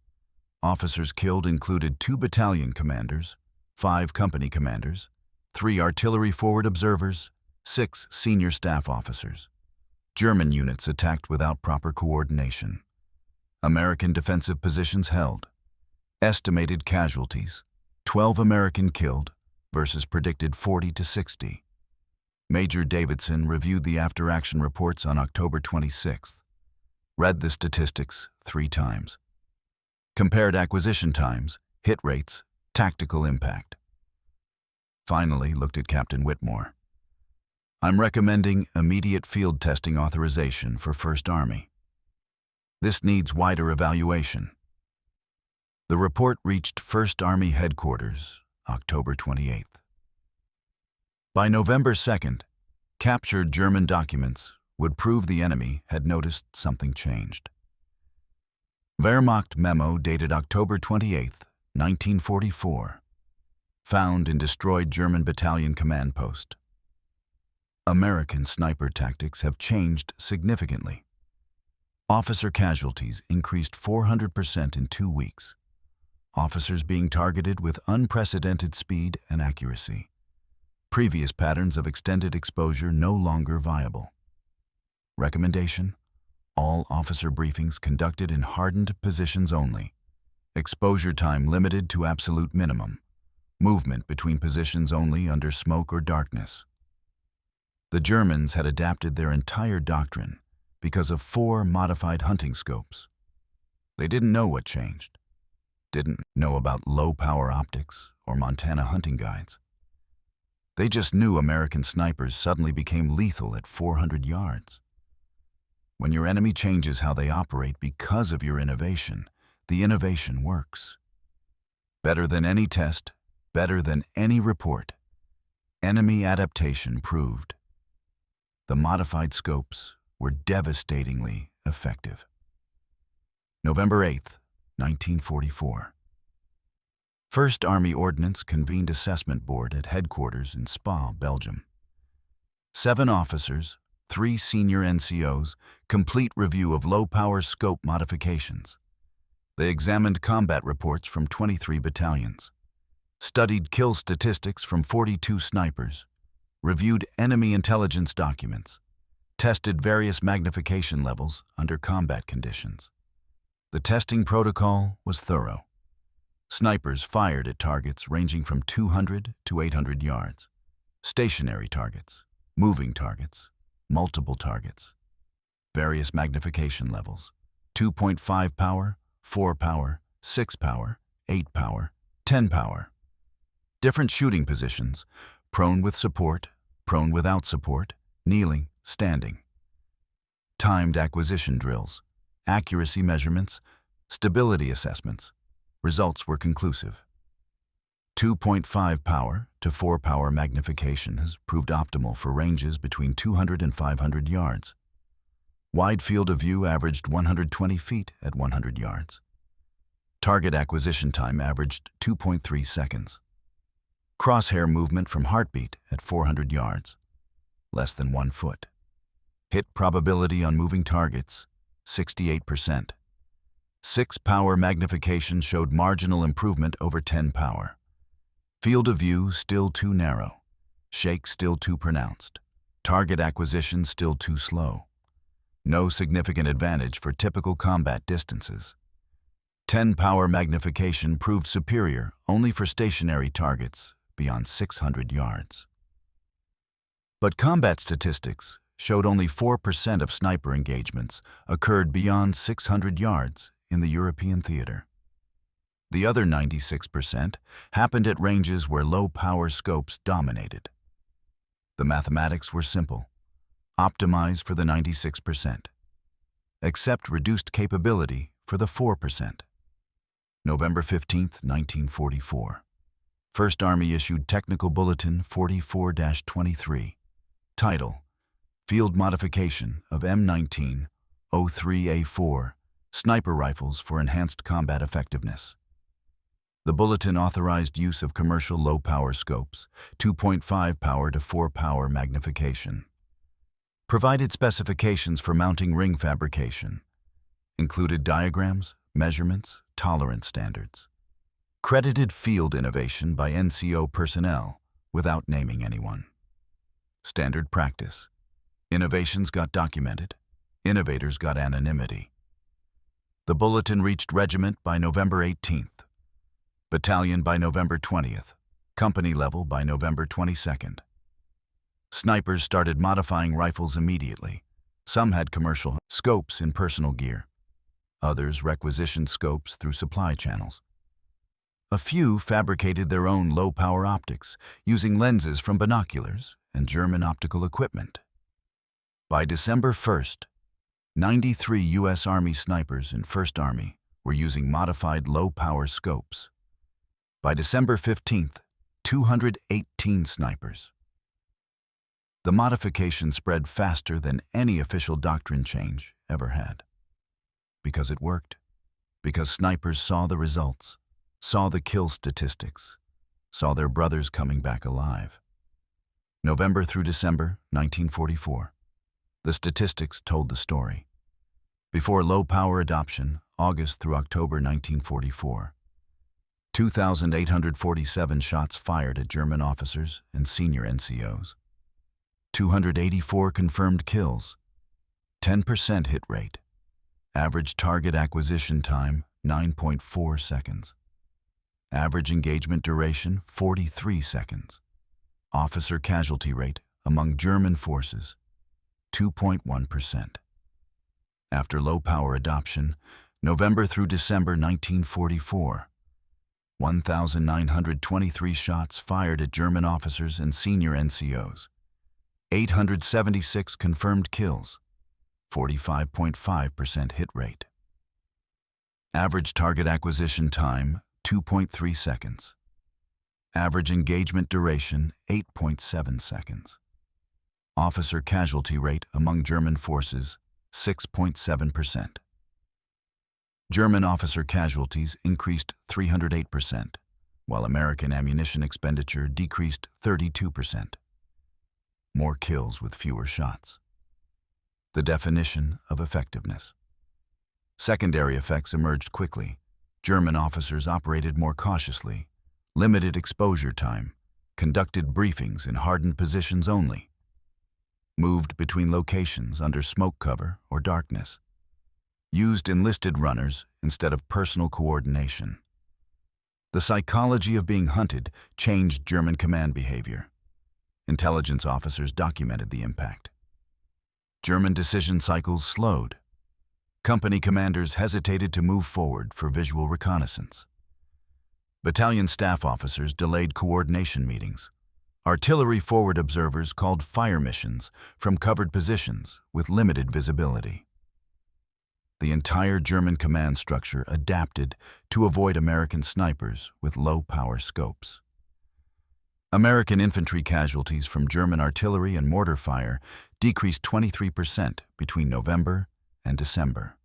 Officers killed included 2 battalion commanders, 5 company commanders, 3 artillery forward observers, 6 senior staff officers. German units attacked without proper coordination. American defensive positions held. Estimated casualties, 12 American killed versus predicted 40 to 60. Major Davidson reviewed the after-action reports on October 26th. Read the statistics 3 times. Compared acquisition times, hit rates, tactical impact. Finally, looked at Captain Whitmore. I'm recommending immediate field testing authorization for First Army. This needs wider evaluation. The report reached First Army Headquarters, October 28th. By November 2nd, captured German documents would prove the enemy had noticed something changed. Wehrmacht memo dated October 28th, 1944. Found in destroyed German battalion command post. American sniper tactics have changed significantly. Officer casualties increased 400% in 2 weeks. Officers being targeted with unprecedented speed and accuracy. Previous patterns of extended exposure no longer viable. Recommendation: all officer briefings conducted in hardened positions only. Exposure time limited to absolute minimum. Movement between positions only under smoke or darkness. The Germans had adapted their entire doctrine because of 4 modified hunting scopes. They didn't know what changed. Didn't know about low-power optics or Montana hunting guides. They just knew American snipers suddenly became lethal at 400 yards. When your enemy changes how they operate because of your innovation, the innovation works. Better than any test, better than any report. Enemy adaptation proved. The modified scopes were devastatingly effective. November 8th, 1944. First Army Ordnance convened assessment board at headquarters in Spa, Belgium. 7 officers, 3 senior NCOs, complete review of low-power scope modifications. They examined combat reports from 23 battalions, studied kill statistics from 42 snipers, reviewed enemy intelligence documents, tested various magnification levels under combat conditions. The testing protocol was thorough. Snipers fired at targets ranging from 200 to 800 yards, stationary targets, moving targets, multiple targets, various magnification levels, 2.5 power, 4 power, 6 power, 8 power, 10 power. Different shooting positions, prone with support, prone without support, kneeling, standing. Timed acquisition drills, accuracy measurements, stability assessments. Results were conclusive. 2.5 power to 4 power magnification has proved optimal for ranges between 200 and 500 yards. Wide field of view averaged 120 feet at 100 yards. Target acquisition time averaged 2.3 seconds. Crosshair movement from heartbeat at 400 yards, less than 1 foot. Hit probability on moving targets, 68%. 6 power magnification showed marginal improvement over 10 power. Field of view still too narrow. Shake still too pronounced. Target acquisition still too slow. No significant advantage for typical combat distances. 10 power magnification proved superior only for stationary targets beyond 600 yards. But combat statistics showed only 4% of sniper engagements occurred beyond 600 yards in the European theater. The other 96% happened at ranges where low-power scopes dominated. The mathematics were simple. Optimize for the 96%. Accept reduced capability for the 4%. November 15, 1944. First Army issued Technical Bulletin 44-23. Title: Field Modification of M19 03A4 Sniper Rifles for Enhanced Combat Effectiveness. The bulletin authorized use of commercial low-power scopes, 2.5 power to 4 power magnification. Provided specifications for mounting ring fabrication. Included diagrams, measurements, tolerance standards. Credited field innovation by NCO personnel without naming anyone. Standard practice. Innovations got documented. Innovators got anonymity. The bulletin reached regiment by November 18th, battalion by November 20th, company level by November 22nd. Snipers started modifying rifles immediately. Some had commercial scopes in personal gear. Others requisitioned scopes through supply channels. A few fabricated their own low-power optics using lenses from binoculars and German optical equipment. By December 1st, 93 U.S. Army snipers in First Army were using modified low-power scopes. By December 15th, 218 snipers. The modification spread faster than any official doctrine change ever had. Because it worked. Because snipers saw the results, saw the kill statistics, saw their brothers coming back alive. November through December 1944. The statistics told the story. Before low-power adoption, August through October 1944. 2,847 shots fired at German officers and senior NCOs. 284 confirmed kills. 10% hit rate. Average target acquisition time, 9.4 seconds. Average engagement duration, 43 seconds. Officer casualty rate among German forces, 2.1%. After low-power adoption, November through December 1944, 1,923 shots fired at German officers and senior NCOs, 876 confirmed kills, 45.5% hit rate. Average target acquisition time, 2.3 seconds. Average engagement duration, 8.7 seconds. Officer casualty rate among German forces, 6.7%. German officer casualties increased 308%, while American ammunition expenditure decreased 32%. More kills with fewer shots. The definition of effectiveness. Secondary effects emerged quickly. German officers operated more cautiously, limited exposure time, conducted briefings in hardened positions only, moved between locations under smoke cover or darkness, used enlisted runners instead of personal coordination. The psychology of being hunted changed German command behavior. Intelligence officers documented the impact. German decision cycles slowed. Company commanders hesitated to move forward for visual reconnaissance. Battalion staff officers delayed coordination meetings. Artillery forward observers called fire missions from covered positions with limited visibility. The entire German command structure adapted to avoid American snipers with low-power scopes. American infantry casualties from German artillery and mortar fire decreased 23% between November and December.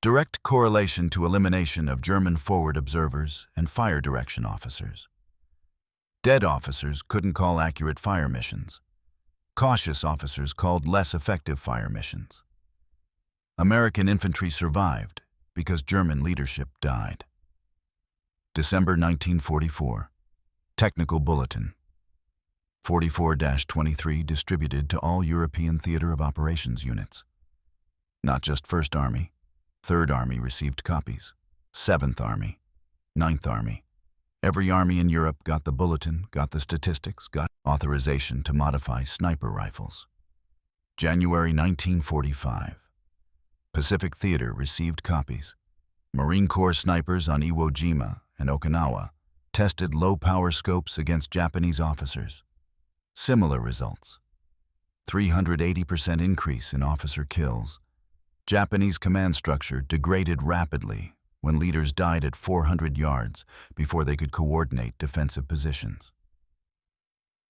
Direct correlation to elimination of German forward observers and fire direction officers. Dead officers couldn't call accurate fire missions. Cautious officers called less effective fire missions. American infantry survived because German leadership died. December 1944. Technical Bulletin. 44-23 distributed to all European Theater of Operations units. Not just 1st Army. 3rd Army received copies. 7th Army. 9th Army. Every army in Europe got the bulletin, got the statistics, got authorization to modify sniper rifles. January 1945. Pacific Theater received copies. Marine Corps snipers on Iwo Jima and Okinawa tested low-power scopes against Japanese officers. Similar results. 380% increase in officer kills. Japanese command structure degraded rapidly when leaders died at 400 yards before they could coordinate defensive positions.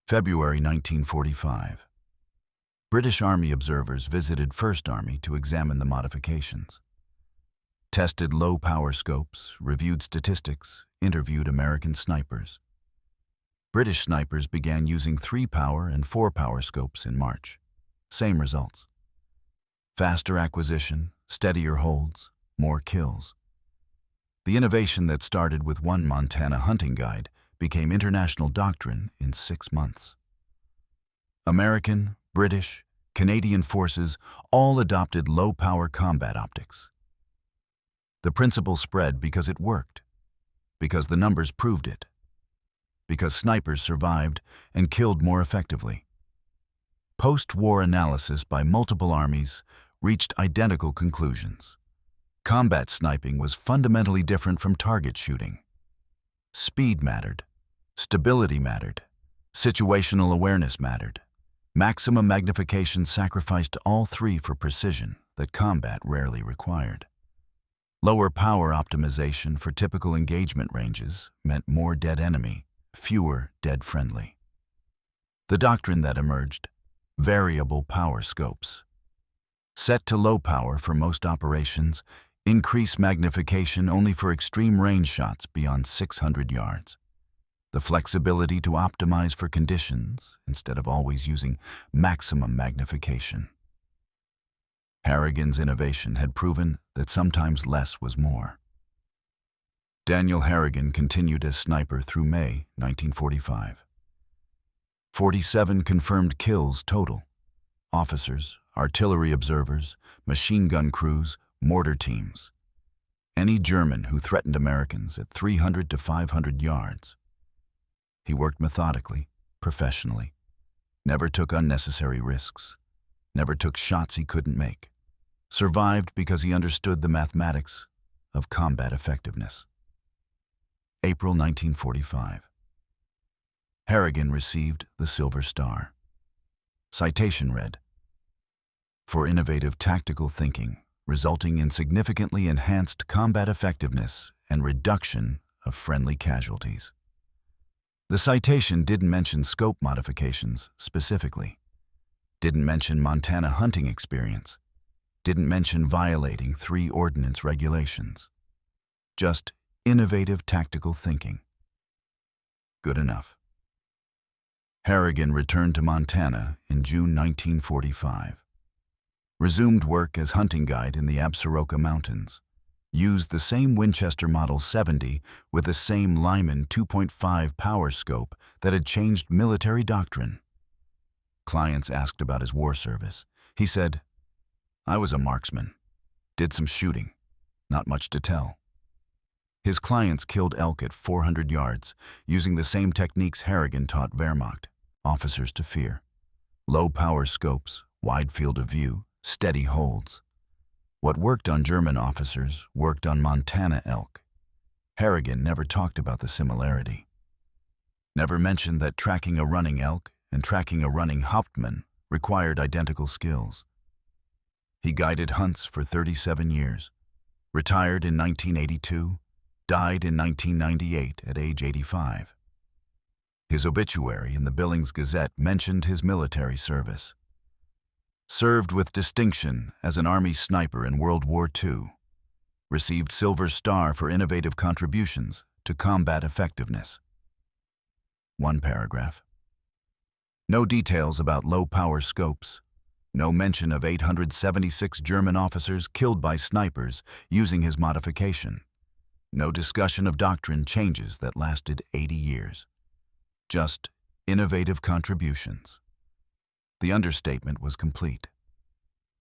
February 1945. British Army observers visited 1st Army to examine the modifications. Tested low-power scopes, reviewed statistics, interviewed American snipers. British snipers began using 3-power and 4-power scopes in March. Same results. Faster acquisition, steadier holds, more kills. The innovation that started with one Montana hunting guide became international doctrine in 6 months. American, British, Canadian forces all adopted low-power combat optics. The principle spread because it worked, because the numbers proved it, because snipers survived and killed more effectively. Post-war analysis by multiple armies reached identical conclusions. Combat sniping was fundamentally different from target shooting. Speed mattered, stability mattered, situational awareness mattered. Maximum magnification sacrificed all three for precision that combat rarely required. Lower power optimization for typical engagement ranges meant more dead enemy, fewer dead friendly. The doctrine that emerged: variable power scopes. Set to low power for most operations, increase magnification only for extreme range shots beyond 600 yards. The flexibility to optimize for conditions instead of always using maximum magnification. Harrigan's innovation had proven that sometimes less was more. Daniel Harrigan continued as sniper through May 1945. 47 confirmed kills total. Officers, artillery observers, machine gun crews, mortar teams. Any German who threatened Americans at 300 to 500 yards. He worked methodically, professionally, never took unnecessary risks, never took shots he couldn't make, survived because he understood the mathematics of combat effectiveness. April 1945. Harrigan received the Silver Star. Citation read, "For innovative tactical thinking, resulting in significantly enhanced combat effectiveness and reduction of friendly casualties." The citation didn't mention scope modifications specifically, didn't mention Montana hunting experience, didn't mention violating 3 ordnance regulations. Just innovative tactical thinking. Good enough. Harrigan returned to Montana in June 1945. Resumed work as hunting guide in the Absaroka Mountains. Used the same Winchester Model 70 with the same Lyman 2.5 power scope that had changed military doctrine. Clients asked about his war service. He said, "I was a marksman. Did some shooting. Not much to tell." His clients killed elk at 400 yards, using the same techniques Harrigan taught Wehrmacht officers to fear. Low power scopes, wide field of view, steady holds. What worked on German officers worked on Montana elk. Harrigan never talked about the similarity. Never mentioned that tracking a running elk and tracking a running Hauptmann required identical skills. He guided hunts for 37 years, retired in 1982, died in 1998 at age 85. His obituary in the Billings Gazette mentioned his military service. Served with distinction as an Army sniper in World War II. Received Silver Star for innovative contributions to combat effectiveness. One paragraph. No details about low-power scopes. No mention of 876 German officers killed by snipers using his modification. No discussion of doctrine changes that lasted 80 years. Just innovative contributions. The understatement was complete.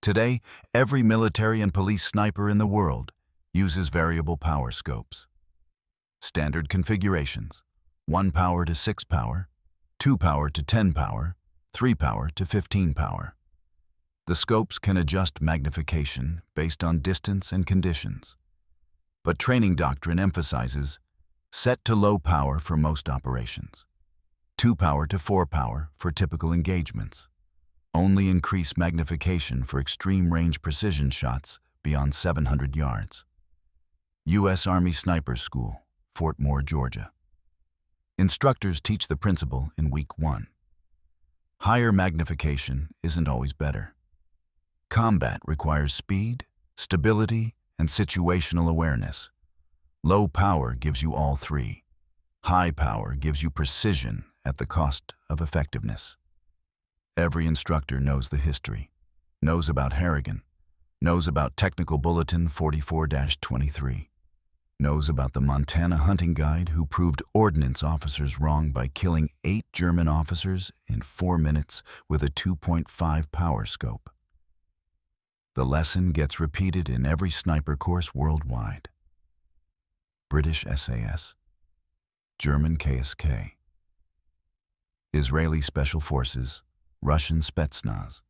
Today, every military and police sniper in the world uses variable power scopes. Standard configurations: 1 power to 6 power, 2 power to 10 power, 3 power to 15 power. The scopes can adjust magnification based on distance and conditions. But training doctrine emphasizes set to low power for most operations, 2 power to 4 power for typical engagements. Only increase magnification for extreme range precision shots beyond 700 yards. U.S. Army Sniper School, Fort Moore, Georgia. Instructors teach the principle in week 1. Higher magnification isn't always better. Combat requires speed, stability, and situational awareness. Low power gives you all three. High power gives you precision at the cost of effectiveness. Every instructor knows the history, knows about Harrigan, knows about Technical Bulletin 44-23, knows about the Montana hunting guide who proved ordnance officers wrong by killing 8 German officers in 4 minutes with a 2.5 power scope. The lesson gets repeated in every sniper course worldwide. British SAS, German KSK, Israeli Special Forces, Russian Spetsnaz.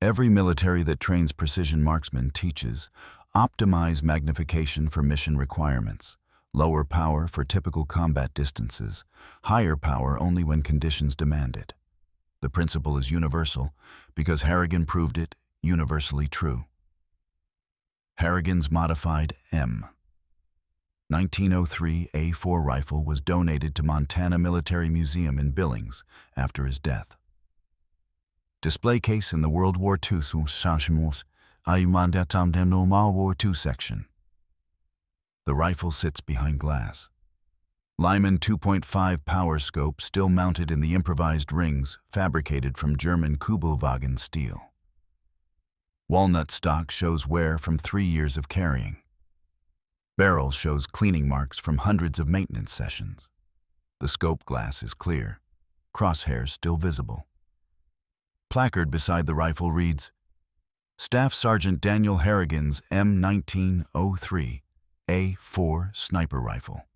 Every military that trains precision marksmen teaches optimize magnification for mission requirements, lower power for typical combat distances, higher power only when conditions demand it. The principle is universal because Harrigan proved it universally true. Harrigan's modified M. 1903 A4 rifle was donated to Montana Military Museum in Billings after his death. Display case in the World War II World War II section. The rifle sits behind glass. Lyman 2.5 power scope still mounted in the improvised rings fabricated from German Kugelwagen steel. Walnut stock shows wear from 3 years of carrying. Barrel shows cleaning marks from hundreds of maintenance sessions. The scope glass is clear, crosshairs still visible. Placard beside the rifle reads, Staff Sergeant Daniel Harrigan's M1903 A4 sniper rifle.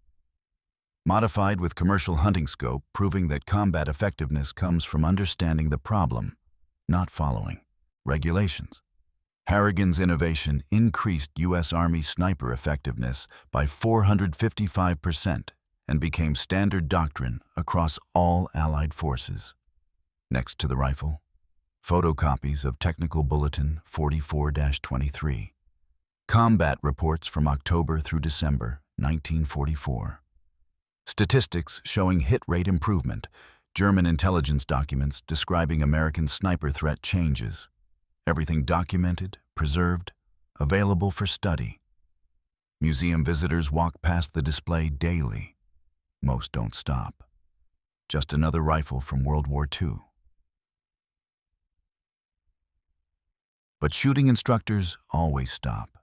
Modified with commercial hunting scope, proving that combat effectiveness comes from understanding the problem, not following regulations. Harrigan's innovation increased U.S. Army sniper effectiveness by 455% and became standard doctrine across all Allied forces. Next to the rifle, photocopies of Technical Bulletin 44-23. Combat reports from October through December 1944. Statistics showing hit rate improvement. German intelligence documents describing American sniper threat changes. Everything documented, preserved, available for study. Museum visitors walk past the display daily. Most don't stop. Just another rifle from World War II. But shooting instructors always stop.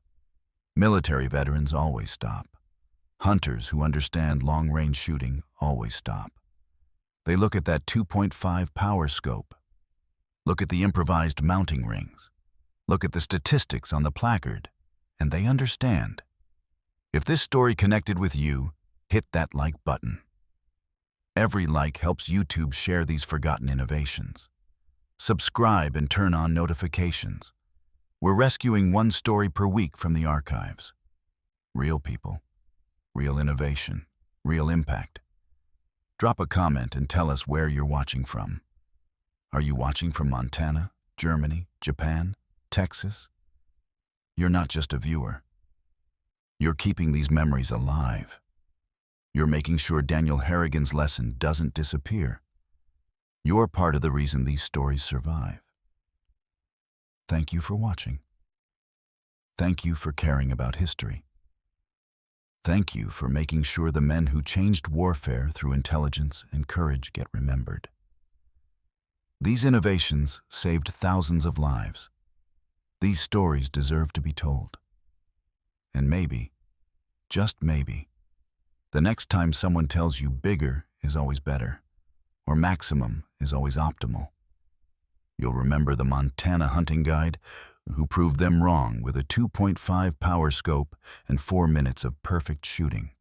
Military veterans always stop. Hunters who understand long-range shooting always stop. They look at that 2.5 power scope. Look at the improvised mounting rings. Look at the statistics on the placard, and they understand. If this story connected with you, hit that like button. Every like helps YouTube share these forgotten innovations. Subscribe and turn on notifications. We're rescuing one story per week from the archives. Real people, real innovation, real impact. Drop a comment and tell us where you're watching from. Are you watching from Montana, Germany, Japan, Texas? You're not just a viewer. You're keeping these memories alive. You're making sure Daniel Harrigan's lesson doesn't disappear. You're part of the reason these stories survive. Thank you for watching. Thank you for caring about history. Thank you for making sure the men who changed warfare through intelligence and courage get remembered. These innovations saved thousands of lives. These stories deserve to be told. And maybe, just maybe, the next time someone tells you bigger is always better, or maximum is always optimal, you'll remember the Montana hunting guide who proved them wrong with a 2.5 power scope and 4 minutes of perfect shooting.